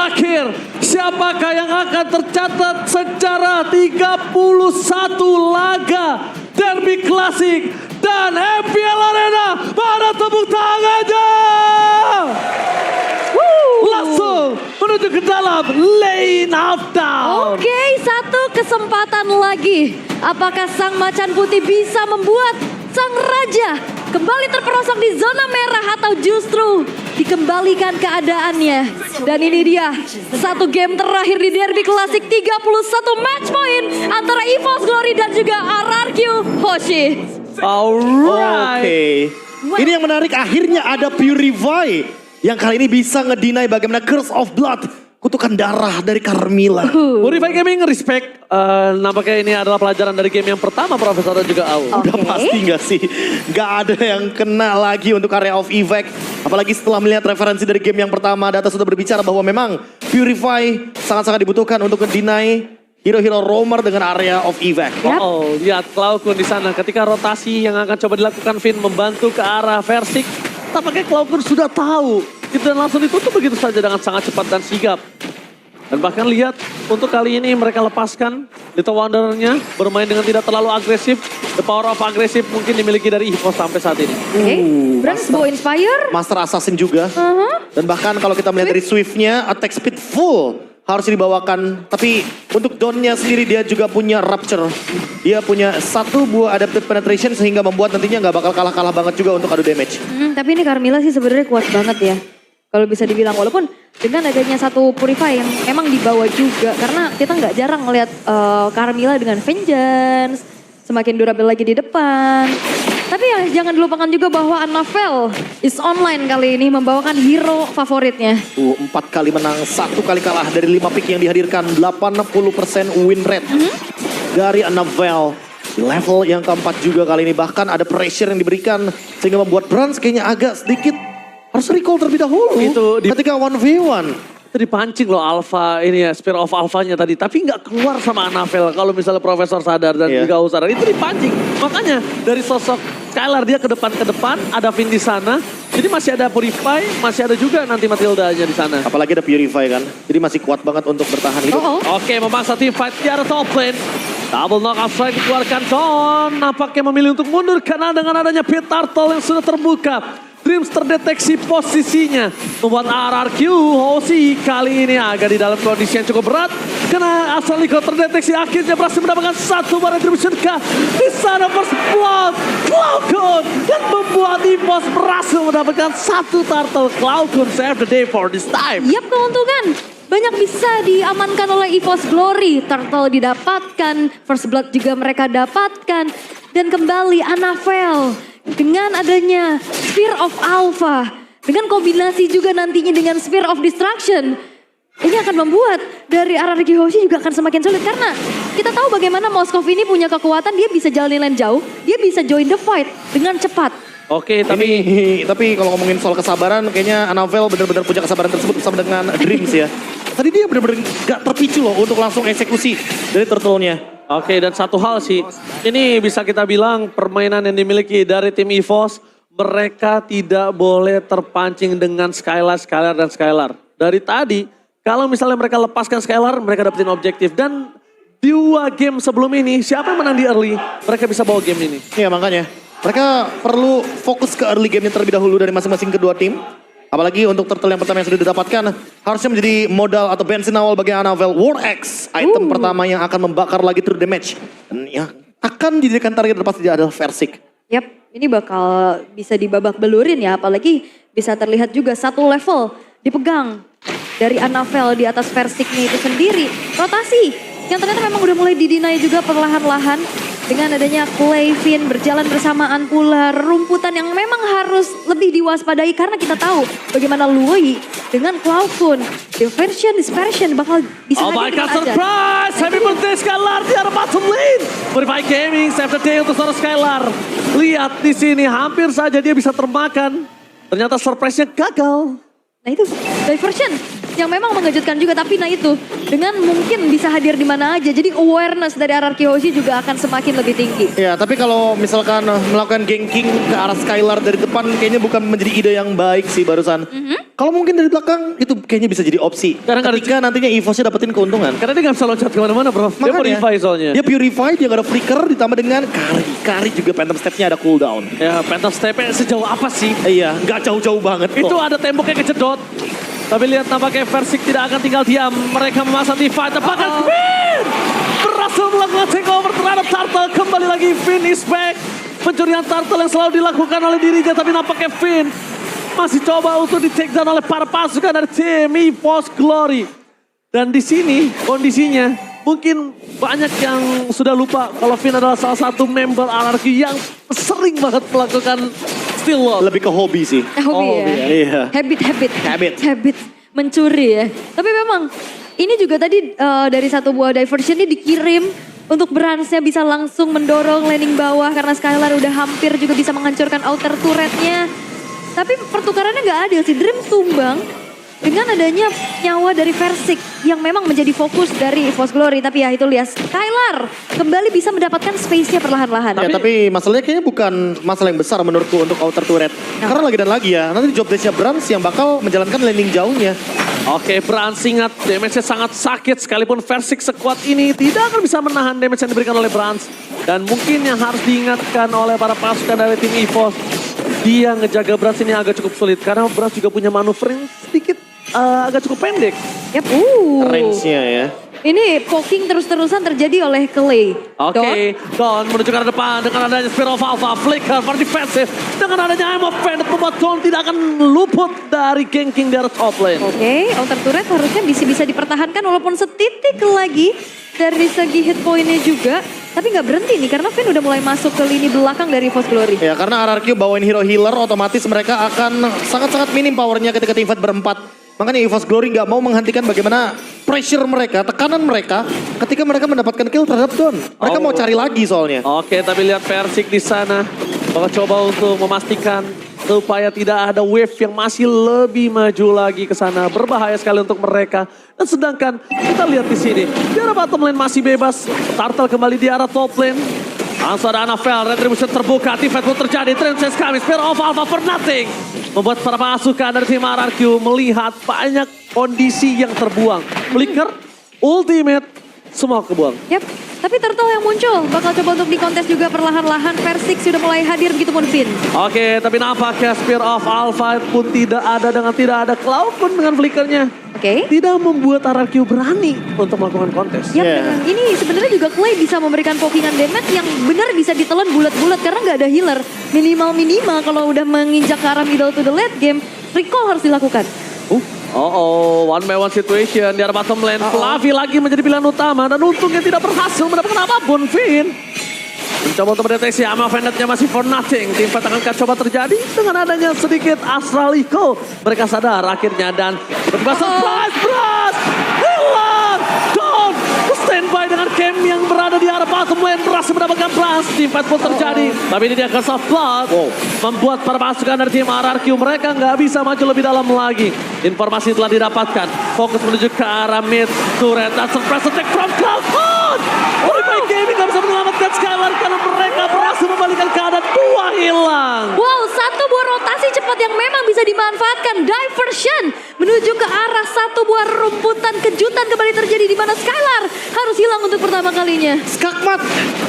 terakhir. Siapakah yang akan tercatat secara 31 laga Derby Klasik dan MPL Arena? Mana tepuk tangannya? Langsung menuju ke dalam lane of down. Oke, satu kesempatan lagi. Apakah sang macan putih bisa membuat sang raja kembali terperosok di zona merah atau justru dikembalikan keadaannya? Dan ini dia, satu game terakhir di Derby Klasik, 31 match point antara EVOS Glory dan juga RRQ Hoshi. Alright. Oke. Ini yang menarik, akhirnya ada Purify yang kali ini bisa ngedinai bagaimana Curse of Blood, kutukan darah dari Carmilla. Purify Gaming respect. Nampaknya ini adalah pelajaran dari game yang pertama Profesor dan juga Au. Udah pasti gak sih? Gak ada yang kena lagi untuk area of evac. Apalagi setelah melihat referensi dari game yang pertama, data sudah berbicara bahwa memang Purify sangat-sangat dibutuhkan untuk ngedinai hero-hero roamer dengan area of evac. Oh, lihat Cloudkun di sana. Ketika rotasi yang akan coba dilakukan Finn membantu ke arah Versik, tampaknya Cloudkun sudah tahu. Itu dan langsung ditutup begitu saja dengan sangat cepat dan sigap. Dan bahkan lihat, untuk kali ini mereka lepaskan Little Wanderer-nya bermain dengan tidak terlalu agresif. The power of agresif mungkin dimiliki dari EVOS sampai saat ini. Oke, Brans Bow Inspire. Master Assassin juga. Dan bahkan kalau kita melihat dari Swift-nya, attack speed full harus dibawakan. Tapi untuk Dawn-nya sendiri dia juga punya Rapture. Dia punya satu buah Adaptive Penetration sehingga membuat nantinya nggak bakal kalah-kalah banget juga untuk adu damage. Tapi ini Carmilla sih sebenarnya kuat banget ya. Kalau bisa dibilang, walaupun dengan adanya satu Purify yang emang dibawa juga. Karena kita nggak jarang ngelihat Carmilla dengan Vengeance. Semakin durable lagi di depan. Tapi ya jangan dilupakan juga bahwa Annabelle is online kali ini membawakan hero favoritnya. 4 kali menang, 1 kali kalah dari 5 pick yang dihadirkan. 80% win rate dari Annabelle. Di level yang keempat juga kali ini. Bahkan ada pressure yang diberikan sehingga membuat Brans kayaknya agak sedikit harus recall terlebih dahulu. Itu ketika 1v1. Itu dipancing loh Alpha ini ya, Spear of Alpha-nya tadi. Tapi nggak keluar sama Annabelle kalau misalnya Profesor sadar dan juga Au sadar. Itu dipancing. Makanya dari sosok Skylar dia ke depan, ada Finn di sana. Jadi masih ada Purify, masih ada juga nanti Matilda-nya di sana. Apalagi ada Purify kan. Jadi masih kuat banget untuk bertahan hidup. Oke, memaksa tim fight di arah top lane. Double knockout strike dikeluarkan Dawn. Nampaknya memilih untuk mundur karena dengan adanya Pit Turtle yang sudah terbuka. Dreams terdeteksi posisinya. Membuat RRQ Hoshi kali ini agak di dalam kondisi yang cukup berat. Karena asal Liko terdeteksi akhirnya berhasil mendapatkan satu bar retribution K. Di sana first blood Cloudkun. Dan membuat EVOS berhasil mendapatkan satu turtle. Cloudkun save the day for this time. Yap, keuntungan banyak bisa diamankan oleh EVOS Glory. Turtle didapatkan, First Blood juga mereka dapatkan. Dan kembali Annabelle dengan adanya Spear of Alpha. Dengan kombinasi juga nantinya dengan Spear of Destruction. Ini akan membuat dari RRQ Hoshi juga akan semakin sulit. Karena kita tahu bagaimana Moskov ini punya kekuatan. Dia bisa jalanin lane jauh, dia bisa join the fight dengan cepat. Oke, Tapi kalau ngomongin soal kesabaran, kayaknya Annabelle benar-benar punya kesabaran tersebut bersama dengan Dreams ya. Tadi dia benar-benar gak terpicu loh untuk langsung eksekusi dari turtle-nya. Oke, dan satu hal sih, ini bisa kita bilang permainan yang dimiliki dari tim EVOS, mereka tidak boleh terpancing dengan Skylar. Dari tadi, kalau misalnya mereka lepaskan Skylar, mereka dapetin objektif. Dan 2 game sebelum ini, siapa yang menang di early, mereka bisa bawa game ini. Iya makanya, mereka perlu fokus ke early game terlebih dahulu dari masing-masing kedua tim. Apalagi untuk turtle yang pertama yang sudah didapatkan, harusnya menjadi modal atau bensin awal bagi Annabelle. War X, item pertama yang akan membakar lagi true damage. Dan yang akan dijadikan target pasti adalah Versik. Yap, ini bakal bisa dibabak belurin ya. Apalagi bisa terlihat juga satu level dipegang dari Annabelle di atas Versiknya itu sendiri. Rotasi yang ternyata memang udah mulai didinai juga perlahan-lahan. Dengan adanya Clay, Finn berjalan bersamaan pula, rumputan yang memang harus lebih diwaspadai karena kita tahu bagaimana Lui dengan Cloudkun, Diversion, Dispersion bakal bisa Oh my god, surprise! Happy birthday Skylar di arah bottom lane. Purify Gaming save the day untuk seorang Skylar. Lihat di sini hampir saja dia bisa termakan. Ternyata surprise-nya gagal. Nah itu Diversion yang memang mengejutkan juga. Tapi nah itu, dengan mungkin bisa hadir di mana aja. Jadi awareness dari RRQ Hoshi juga akan semakin lebih tinggi. Ya, tapi kalau misalkan melakukan ganking ke arah Skylar dari depan kayaknya bukan menjadi ide yang baik sih barusan. Kalau mungkin dari belakang itu kayaknya bisa jadi opsi. Karena nggak ada- ketika nantinya EVOS-nya dapetin keuntungan. Karena dia gak bisa loncat kemana-mana bro. Dia purify soalnya. Dia purify, dia gak ada flicker ditambah dengan Kari juga Phantom Step-nya ada cooldown. Ya Phantom Step-nya sejauh apa sih? Iya, gak jauh-jauh banget kok. Itu ada temboknya kejedot. Tapi lihat nampaknya Versik tidak akan tinggal diam. Mereka memasang Divine. Tepakan Finn! Berhasil melakukan takeover terhadap Turtle. Kembali lagi Finn is back. Pencurian Turtle yang selalu dilakukan oleh dirinya. Tapi nampaknya Finn masih coba untuk di take down oleh para pasukan dari tim EVOS Glory. Dan di sini kondisinya mungkin banyak yang sudah lupa kalau Finn adalah salah satu member RRQ yang sering banget melakukan steal wall. Lebih ke hobi sih. Hobi ya. Iya. Habit. Mencuri ya. Tapi memang ini juga tadi dari satu buah diversion ini dikirim untuk Bransnya bisa langsung mendorong landing bawah karena Skylar udah hampir juga bisa menghancurkan outer turretnya. Tapi pertukarannya nggak adil sih. Dream tumbang dengan adanya nyawa dari Versik yang memang menjadi fokus dari EVOS Glory. Tapi ya itu lihat Skylar kembali bisa mendapatkan space-nya perlahan-lahan. Ya, tapi masalahnya kayaknya bukan masalah yang besar menurutku untuk outer turret. Karena lagi dan lagi ya, nanti job desk-nya Brans yang bakal menjalankan landing jauhnya. Oke, Brans ingat damage-nya sangat sakit sekalipun Versik sekuat ini tidak akan bisa menahan damage yang diberikan oleh Brans. Dan mungkin yang harus diingatkan oleh para pasukan dari tim EVOS, dia ngejaga Brans ini agak cukup sulit karena Brans juga punya manuver yang sedikit agak cukup pendek. Yap. Range-nya ya. Ini poking terus-terusan terjadi oleh Clay. Oke, Don menuju ke arah depan dengan adanya Spear of Alpha, Flicker for defensive. Dengan adanya Aim of Fate membuat Don tidak akan luput dari ganking dari top lane. Oke, outer turret harusnya bisa dipertahankan walaupun setitik lagi dari segi hit point-nya juga. Tapi nggak berhenti nih karena Finn udah mulai masuk ke lini belakang dari EVOS Glory. Ya, karena RRQ bawain hero healer, otomatis mereka akan sangat-sangat minim powernya ketika tim fight berempat. Makanya EVOS Glory nggak mau menghentikan bagaimana pressure mereka, tekanan mereka ketika mereka mendapatkan kill terhadap Don. Mereka mau cari lagi soalnya. Oke, tapi lihat Versik di sana. Bakal coba untuk memastikan supaya tidak ada wave yang masih lebih maju lagi ke sana. Berbahaya sekali untuk mereka. Dan sedangkan kita lihat di sini, di arah bottom lane masih bebas. Turtle kembali di arah top lane. Langsung ada Anavel, Retribution terbuka, T-Fight pun terjadi, Trenches kami, Spear of Alpha for nothing. Membuat para pasukan dari tim RRQ melihat banyak kondisi yang terbuang. Flicker, ultimate, semua kebuang. Yap, tapi Turtle yang muncul bakal coba untuk dikontes juga perlahan-lahan. Versik sudah mulai hadir begitu pun Finn. Oke, tapi nampaknya Spear of Alpha pun tidak ada dengan tidak ada Cloud pun dengan flickernya. Oke. Tidak membuat RRQ berani untuk melakukan kontes. Yap, Yeah. dengan ini sebenarnya juga Clay bisa memberikan pokingan damage yang benar bisa ditelan bulat-bulat karena nggak ada healer. Minimal kalau udah menginjak ke arah middle to the late game, recall harus dilakukan. One by one situation di arah bottom lane. Flavi lagi menjadi pilihan utama dan untungnya tidak berhasil mendapatkan apapun, Finn. Mencoba untuk mendeteksi Ama Vendetnya masih for nothing. Tim Fight akan coba terjadi dengan adanya sedikit Astral Echo. Mereka sadar akhirnya dan tiba-tiba surprise, Bros! Hilang! Don! Standby dengan Cam yang berada di arah bottom lane berhasil mendapatkan blast. Tim Fight pun terjadi. Tapi ini dia Curse of Blood. Membuat para pasukan dari tim RRQ mereka nggak bisa maju lebih dalam lagi. Informasi telah didapatkan. Fokus menuju ke arah mid turret. Dan surprise attack from Cloud. Purify Gaming nggak bisa menyelamatkan Skylar karena mereka berhasil membalikan keadaan. Dua hilang. Wow, satu buah rotasi cepat yang memang bisa dimanfaatkan. Diversion menuju ke arah satu buah rumputan kejutan kembali terjadi di mana Skylar harus hilang untuk pertama kalinya. Skakmat,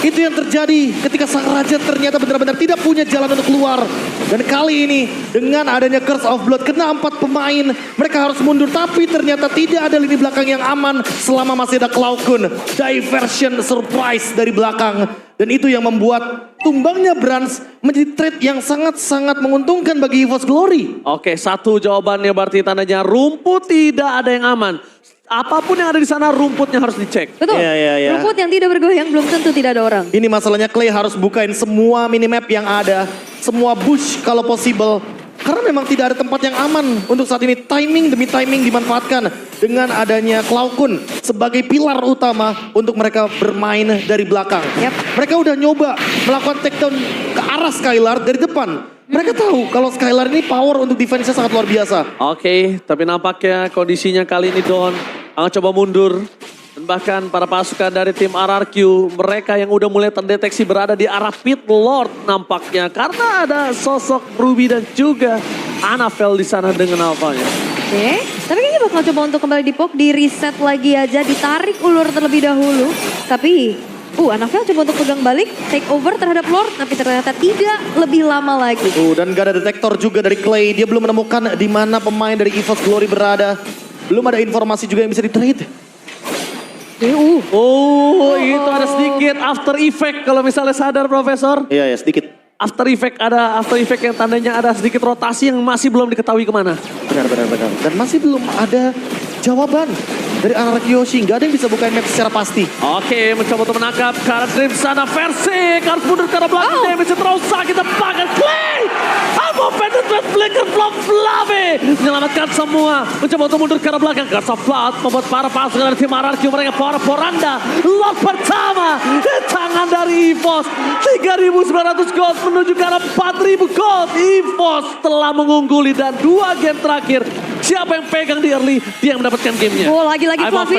itu yang terjadi ketika Sang Raja ternyata benar-benar tidak punya jalan untuk keluar. Dan kali ini dengan adanya Curse of Blood kena 4 pemain, mereka harus mundur tapi ternyata tidak ada lini belakang yang aman selama masih ada Cloud Kun. Diversion surprise dari belakang dan itu yang membuat tumbangnya Brans menjadi trade yang sangat-sangat menguntungkan bagi EVOS Glory. Oke, satu jawabannya berarti tandanya rumput tidak ada yang aman. Apapun yang ada di sana rumputnya harus dicek. Betul, Iya. rumput yang tidak bergoyang belum tentu tidak ada orang. Ini masalahnya Clay harus bukain semua minimap yang ada, semua bush kalau possible. Karena memang tidak ada tempat yang aman untuk saat ini. Timing demi timing dimanfaatkan dengan adanya Cloud Kun sebagai pilar utama untuk mereka bermain dari belakang. Mereka udah nyoba melakukan takedown ke arah Skylar dari depan. Mereka tahu kalau Skylar ini power untuk defense-nya sangat luar biasa. Oke, tapi nampaknya kondisinya kali ini Don akan coba mundur. Dan bahkan para pasukan dari tim RRQ, mereka yang udah mulai terdeteksi berada di arah pit Lord nampaknya. Karena ada sosok Ruby dan juga Annabelle di sana dengan alfanya. Oke, tapi kayaknya bakal coba untuk kembali dipok, di reset lagi aja, ditarik ulur terlebih dahulu. Tapi, Annabelle coba untuk pegang balik, take over terhadap Lord, tapi ternyata tidak lebih lama lagi. Dan gak ada detektor juga dari Clay, dia belum menemukan di mana pemain dari EVOS Glory berada. Belum ada informasi juga yang bisa di-trade. Itu ada sedikit after effect kalau misalnya sadar Profesor. Iya, sedikit. After effect yang tandanya ada sedikit rotasi yang masih belum diketahui kemana. Benar. Dan masih belum ada jawaban dari RRQ Yoshi. Gak ada yang bisa bukain map secara pasti. Oke, mencoba untuk menangkap karena Dream sana versi. Harus mundur ke arah belakang. Damage terlalu sakit. Bahkan Clay. Almo penetrate flicker block Fluffy. Menyelamatkan semua. Mencoba untuk mundur ke arah belakang. Guards of Blood membuat para pasukan dari tim RRQ mereka poranda. Lot pertama di tangan dari EVOS. 3.900 gold menuju ke arah 4.000 gold. EVOS telah mengungguli dan 2 game terakhir. Siapa yang pegang di early, dia yang mendapatkan gamenya. Lagi-lagi Fluffy.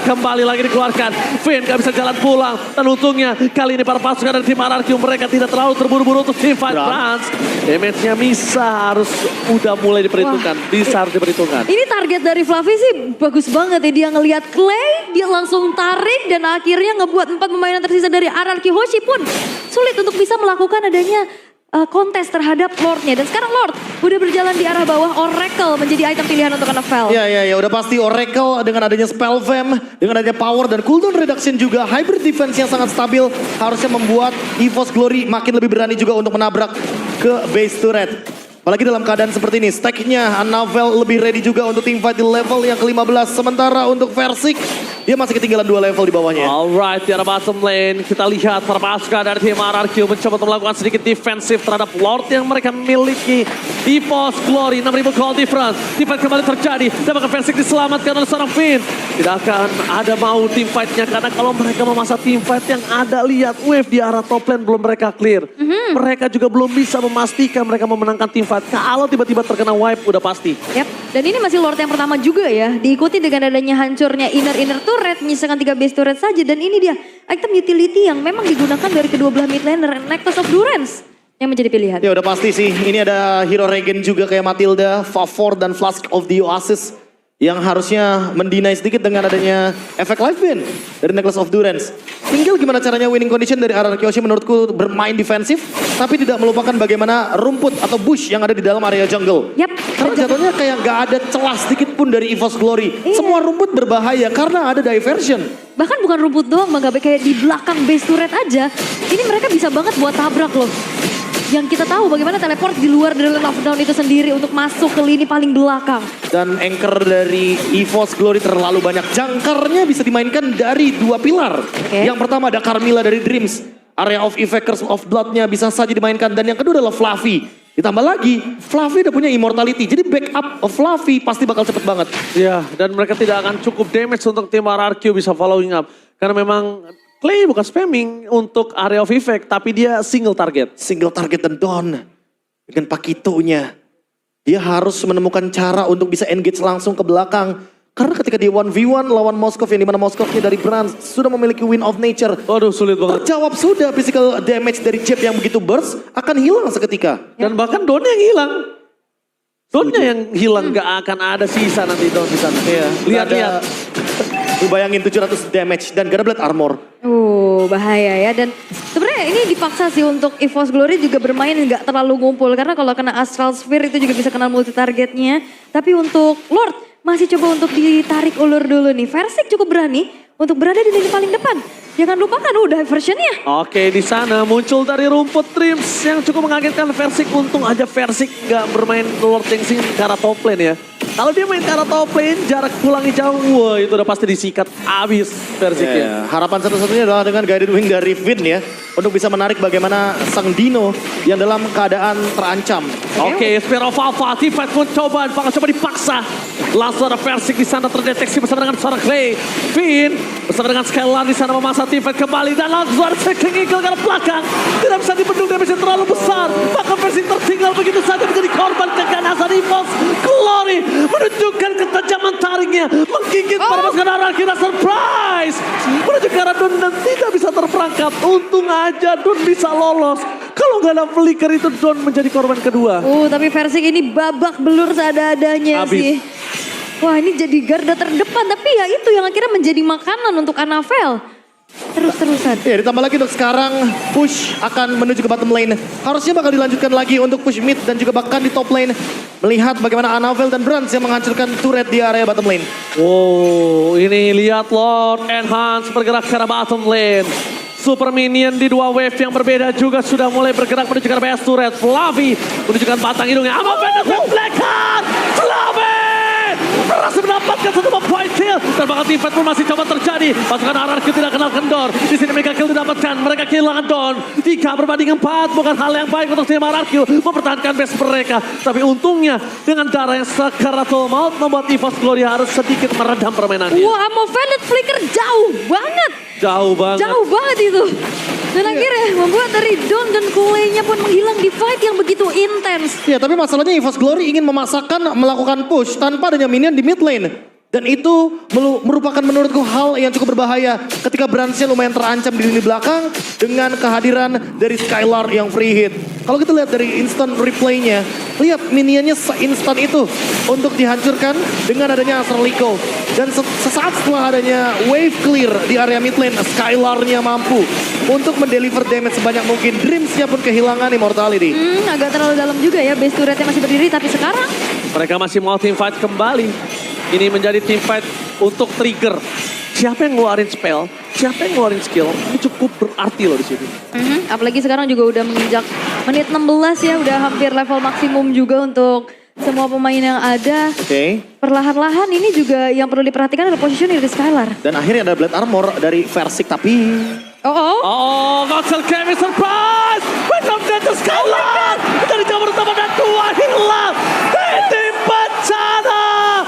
Kembali lagi dikeluarkan. Finn gak bisa jalan pulang. Dan untungnya kali ini para pasukan dari tim RRQ mereka tidak terlalu terburu-buru untuk team fight France. Damage-nya bisa harus udah mulai diperhitungkan. Bisa harus diperhitungkan. Ini target dari Fluffy sih bagus banget ya. Dia ngelihat Clay, dia langsung tarik dan akhirnya ngebuat 4 pemain yang tersisa dari RRQ Hoshi pun sulit untuk bisa melakukan adanya kontes terhadap Lordnya. Dan sekarang Lord udah berjalan di arah bawah. Oracle menjadi item pilihan untuk Annabelle. Ya, udah pasti Oracle dengan adanya Spell Vamp, dengan adanya power dan cooldown reduction juga. Hybrid defense yang sangat stabil harusnya membuat EVOS Glory makin lebih berani juga untuk menabrak ke base turret. Apalagi dalam keadaan seperti ini, stacknya Annabelle lebih ready juga untuk team fight di level yang ke-15. Sementara untuk Versik, dia masih ketinggalan 2 level di bawahnya. Alright, di arah bottom lane kita lihat para pasukan dari tim RRQ mencoba untuk melakukan sedikit defensif terhadap Lord yang mereka miliki. EVOS Glory 6.000 gold difference. Team fight kembali terjadi dan bahkan Versik diselamatkan oleh seorang Finn. Tidak akan ada mau team fightnya karena kalau mereka memasang team fight yang ada lihat wave di arah top lane belum mereka clear. Mereka juga belum bisa memastikan mereka memenangkan team fight. Kalau tiba-tiba terkena wipe udah pasti. Dan ini masih Lord yang pertama juga ya. Diikuti dengan adanya hancurnya inner turret. Menyisakan 3 base turret saja. Dan ini dia item utility yang memang digunakan dari kedua belah mid laner. Necklace of Durance yang menjadi pilihan. Ya udah pasti sih. Ini ada hero regen juga kayak Matilda, Favor dan Flask of the Oasis. Yang harusnya mendinai sedikit dengan adanya efek life win dari Necklace of Durance. Tinggal gimana caranya winning condition dari RRQ Yoshi menurutku bermain defensif. Tapi tidak melupakan bagaimana rumput atau bush yang ada di dalam area jungle. Karena jatuhnya kayak gak ada celah sedikit pun dari EVOS Glory. Semua rumput berbahaya karena ada diversion. Bahkan bukan rumput doang Bang Gabe, kayak di belakang base turret aja. Ini mereka bisa banget buat tabrak loh. Yang kita tahu bagaimana teleport di luar dari lane of down itu sendiri untuk masuk ke lini paling belakang. Dan anchor dari EVOS Glory terlalu banyak. Jangkarnya bisa dimainkan dari 2 pilar. Yang pertama ada Carmilla dari Dreams. Area of Effect, Curse of Blood-nya bisa saja dimainkan. Dan yang kedua adalah Fluffy. Ditambah lagi, Fluffy udah punya immortality. Jadi backup of Fluffy pasti bakal cepet banget. Ya, dan mereka tidak akan cukup damage untuk tim RRQ bisa following up. Karena memang Clay bukan spamming untuk area of effect, tapi dia single target. Single target dan Don. Dengan Pakitonya. Dia harus menemukan cara untuk bisa engage langsung ke belakang. Karena ketika dia 1v1 lawan Moskov, yang dimana Moskovnya dari Brand sudah memiliki Wind of Nature. Waduh, sulit banget. Terjawab sudah, physical damage dari Jeb yang begitu burst akan hilang seketika. Dan bahkan Donnya yang hilang. Donnya yang hilang, gak akan ada sisa nanti Don di sana. Lihat-lihat. Lu bayangin 700 damage dan gak ada blade armor. Bahaya ya. Dan sebenarnya ini dipaksa sih untuk EVOS Glory juga bermain nggak terlalu ngumpul. Karena kalau kena Astral Sphere itu juga bisa kena multi targetnya. Tapi untuk Lord masih coba untuk ditarik ulur dulu nih. Versik cukup berani untuk berada di lini paling depan. Jangan lupakan diversionnya. Oke, di sana muncul dari rumput Dreams yang cukup mengagetkan Versik. Untung aja Versik gak bermain Lord Chengxing ke arah top lane ya. Kalau dia main ke arah top lane, jarak pulangnya jauh, wah itu udah pasti disikat abis Versik ya. Harapan satu-satunya adalah dengan guided wing dari Vin ya. Untuk bisa menarik bagaimana sang Dino yang dalam keadaan terancam. Oke, Spear of Alpha, T-Fight pun coba dipaksa. Langsung ada Versik di sana terdeteksi bersama dengan seorang Clay. Vin bersama dengan Skylar di sana memasang T-Fight kembali. Dan langsung ada Second Eagle ke belakang. Tidak bisa dibendung, damage yang terlalu besar. Maka Versik tertinggal begitu saja menjadi korban keganasan EVOS Glory. Menunjukkan ketajaman taringnya. Menggigit para pasukan Araki dan surprise. Menuju ke arah Don dan tidak bisa terperangkap. Untung aja Don bisa lolos. Kalau nggak ada flicker itu Don menjadi korban kedua. Tapi Versik ini babak belur seadanya Habis. sih. Wah ini jadi garda terdepan, tapi ya itu yang akhirnya menjadi makanan untuk Anavel. Terus-terusan. Ya, ditambah lagi untuk sekarang push akan menuju ke bottom lane. Harusnya bakal dilanjutkan lagi untuk push mid dan juga bahkan di top lane. Melihat bagaimana Anavel dan Brans yang menghancurkan turret di area bottom lane. Wow, ini lihat Lord Enhance bergerak ke arah bottom lane. Super Minion di dua wave yang berbeda juga sudah mulai bergerak menuju ke arah base turret. Flavi menunjukkan batang hidungnya. Amavel dan Black Heart. Flavi berhasil mendapatkan satu point kill. Dan bahkan T-Fight pun masih coba terjadi. Pasukan Araki tidak kenal kendor. Di sini mereka kill didapatkan. Mereka kehilangan Don. 3 berbanding 4. Bukan hal yang baik untuk tim Araki mempertahankan base mereka. Tapi untungnya dengan darah yang sakaratul maut membuat EVOS Glory harus sedikit meredam permainannya. Wah Amavel dan Flicker jauh banget. Jauh banget. Jauh banget itu. Dan akhirnya membuat dari Don dan Kulenya pun menghilang di fight yang begitu intens. Ya, tapi masalahnya EVOS Glory ingin memaksakan melakukan push tanpa adanya minion di mid lane. Dan itu merupakan menurutku hal yang cukup berbahaya ketika Bransnya lumayan terancam di lini belakang dengan kehadiran dari Skylar yang free hit. Kalau kita lihat dari instant replaynya, lihat minionnya seinstan itu untuk dihancurkan dengan adanya Astral Echo. Dan sesaat setelah adanya wave clear di area mid lane, Skylar-nya mampu untuk mendeliver damage sebanyak mungkin. Dreams-nya pun kehilangan immortality. Agak terlalu dalam juga ya, base turretnya masih berdiri, tapi sekarang Mereka masih mau team fight kembali. Ini menjadi team fight untuk trigger. Siapa yang ngeluarin spell, siapa yang ngeluarin skill, ini cukup berarti loh di sini. apalagi sekarang juga udah menginjak menit 16 ya, udah hampir level maksimum juga untuk semua pemain yang ada. Oke. Perlahan-lahan ini juga yang perlu diperhatikan adalah positioning dari Skylar. Dan akhirnya ada Blade Armor dari Versik, tapi Oh, Goxel Kevin surprise! Venom Data Skylar! Dari jam pertama dan 2 hilang! Ini bencana!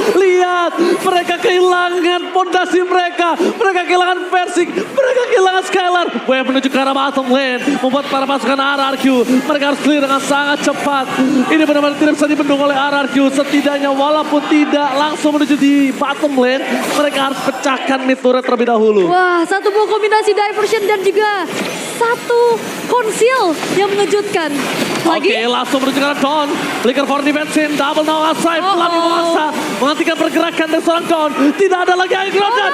Lihat, mereka kehilangan fondasi mereka. Mereka kehilangan Versik, mereka kehilangan Skylar. Wave menuju ke arah bottom lane. Membuat para pasukan RRQ. Mereka harus clear dengan sangat cepat. Ini benar-benar tidak bisa dibendung oleh RRQ. Setidaknya walaupun tidak langsung menuju di bottom lane. Mereka harus pecahkan mid turret terlebih dahulu. Wah, satu buah kombinasi diversion dan juga satu conceal yang mengejutkan. Lagi? Oke, langsung menuju ke arah Don. Flicker for defense, double no outside. Pelan memaksa menghentikan pergerakan dari seorang Don. Tidak ada lagi air ground dan